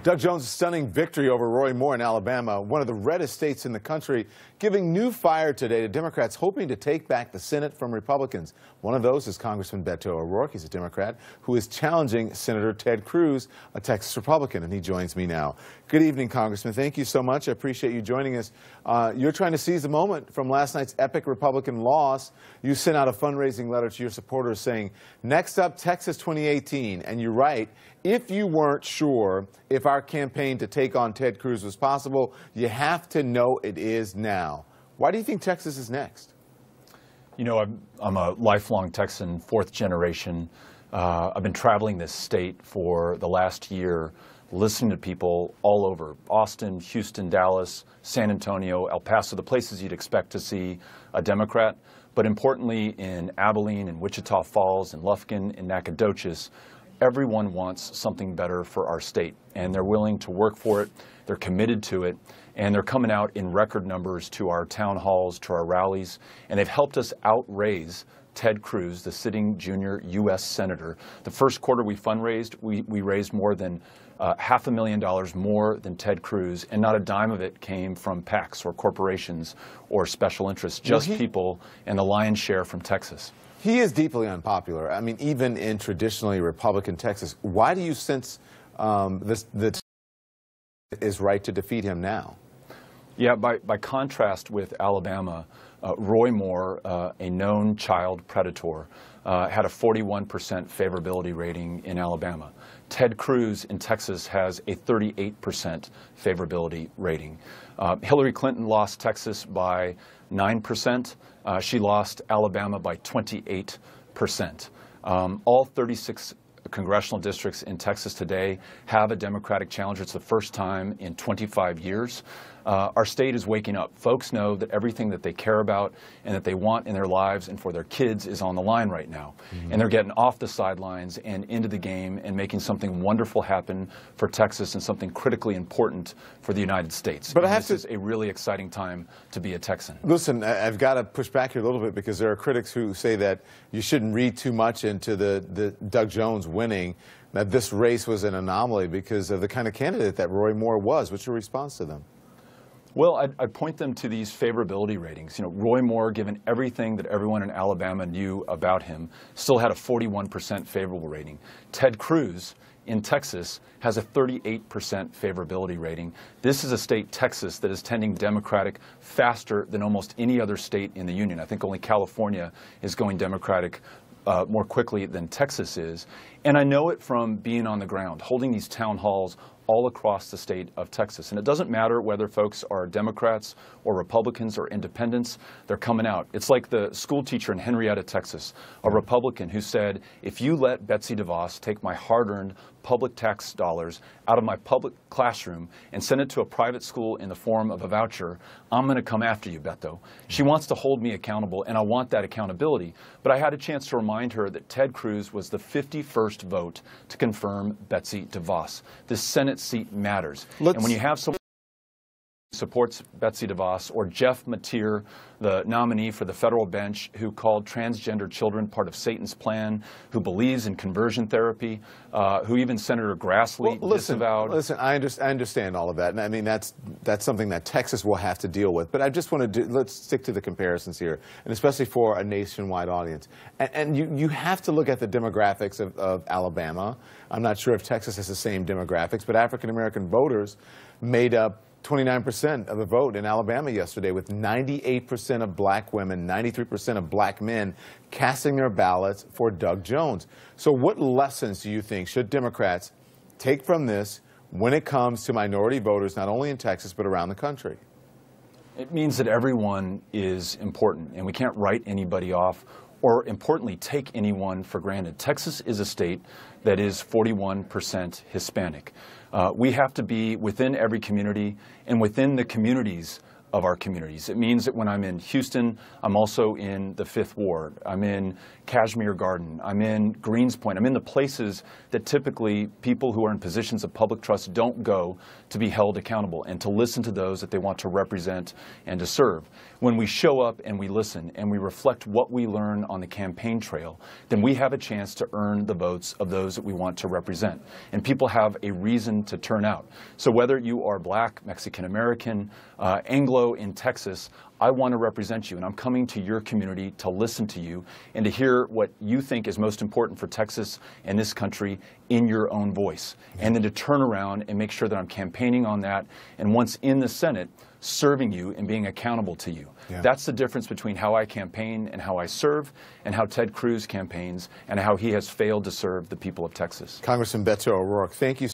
Doug Jones' stunning victory over Roy Moore in Alabama, one of the reddest states in the country, giving new fire today to Democrats hoping to take back the Senate from Republicans. One of those is Congressman Beto O'Rourke. He's a Democrat who is challenging Senator Ted Cruz, a Texas Republican, and he joins me now. Good evening, Congressman. Thank you so much. I appreciate you joining us. You're trying to seize the moment from last night's epic Republican loss. You sent out a fundraising letter to your supporters saying, "Next up, Texas 2018." And you write, if you weren't sure if our campaign to take on Ted Cruz was possible, you have to know it is now. Why do you think Texas is next? You know, I'm a lifelong Texan, fourth generation. I've been traveling this state for the last year, listening to people all over Austin, Houston, Dallas, San Antonio, El Paso, the places you'd expect to see a Democrat. But importantly, in Abilene, in Wichita Falls, in Lufkin, in Nacogdoches, everyone wants something better for our state, and they're willing to work for it. They're committed to it, and they're coming out in record numbers to our town halls, to our rallies, and they've helped us outraise Ted Cruz, the sitting junior U.S. Senator. The first quarter we fundraised, we raised more than $500,000 more than Ted Cruz, and not a dime of it came from PACs or corporations or special interests, just people, and the lion's share from Texas. He is deeply unpopular. I mean, even in traditionally Republican Texas. Why do you sense that is right to defeat him now? Yeah, by contrast with Alabama, Roy Moore, a known child predator, had a 41% favorability rating in Alabama. Ted Cruz in Texas has a 38% favorability rating. Hillary Clinton lost Texas by 9%. She lost Alabama by 28%. All 36 congressional districts in Texas today have a Democratic challenger. It's the first time in 25 years. Our state is waking up. Folks know that everything that they care about and that they want in their lives and for their kids is on the line right now. And they're getting off the sidelines and into the game and making something wonderful happen for Texas and something critically important for the United States. But this is a really exciting time to be a Texan. Listen, I've got to push back here a little bit because there are critics who say that you shouldn't read too much into the Doug Jones winning, that this race was an anomaly because of the kind of candidate that Roy Moore was. What's your response to them? Well, I'd point them to these favorability ratings. You know, Roy Moore, given everything that everyone in Alabama knew about him, still had a 41% favorable rating. Ted Cruz in Texas has a 38% favorability rating. This is a state, Texas, that is tending Democratic faster than almost any other state in the union. I think only California is going Democratic more quickly than Texas is. And I know it from being on the ground, holding these town halls all across the state of Texas. And it doesn't matter whether folks are Democrats or Republicans or independents, they're coming out. It's like the school teacher in Henrietta, Texas, a Republican who said, if you let Betsy DeVos take my hard-earned public tax dollars out of my public classroom and send it to a private school in the form of a voucher, I'm going to come after you, Beto. She wants to hold me accountable, and I want that accountability. But I had a chance to remind her that Ted Cruz was the 51st vote to confirm Betsy DeVos. This Senate seat matters. And when you have someone who supports Betsy DeVos, or Jeff Mateer, the nominee for the federal bench, who called transgender children part of Satan's plan, who believes in conversion therapy, who even Senator Grassley disavowed. Listen, I understand all of that, and I mean that's something that Texas will have to deal with. But I just want to let's stick to the comparisons here, and especially for a nationwide audience. And you have to look at the demographics of Alabama. I'm not sure if Texas has the same demographics, but African American voters made up 29% of the vote in Alabama yesterday, with 98% of black women, 93% of black men casting their ballots for Doug Jones. So what lessons do you think should Democrats take from this when it comes to minority voters, not only in Texas, but around the country? It means that everyone is important, and we can't write anybody off or, importantly, take anyone for granted. Texas is a state that is 41% Hispanic. We have to be within every community and within the communities of our communities. It means that when I'm in Houston, I'm also in the 5th Ward. I'm in Kashmere Garden. I'm in Greenspoint. I'm in the places that typically people who are in positions of public trust don't go to be held accountable and to listen to those that they want to represent and to serve. When we show up and we listen and we reflect what we learn on the campaign trail, then we have a chance to earn the votes of those that we want to represent. And people have a reason to turn out. So whether you are Black, Mexican American, Anglo in Texas, I want to represent you, and I'm coming to your community to listen to you and to hear what you think is most important for Texas and this country in your own voice, and then to turn around and make sure that I'm campaigning on that, and once in the Senate, serving you and being accountable to you. Yeah. That's the difference between how I campaign and how I serve, and how Ted Cruz campaigns and how he has failed to serve the people of Texas. Congressman Beto O'Rourke, thank you.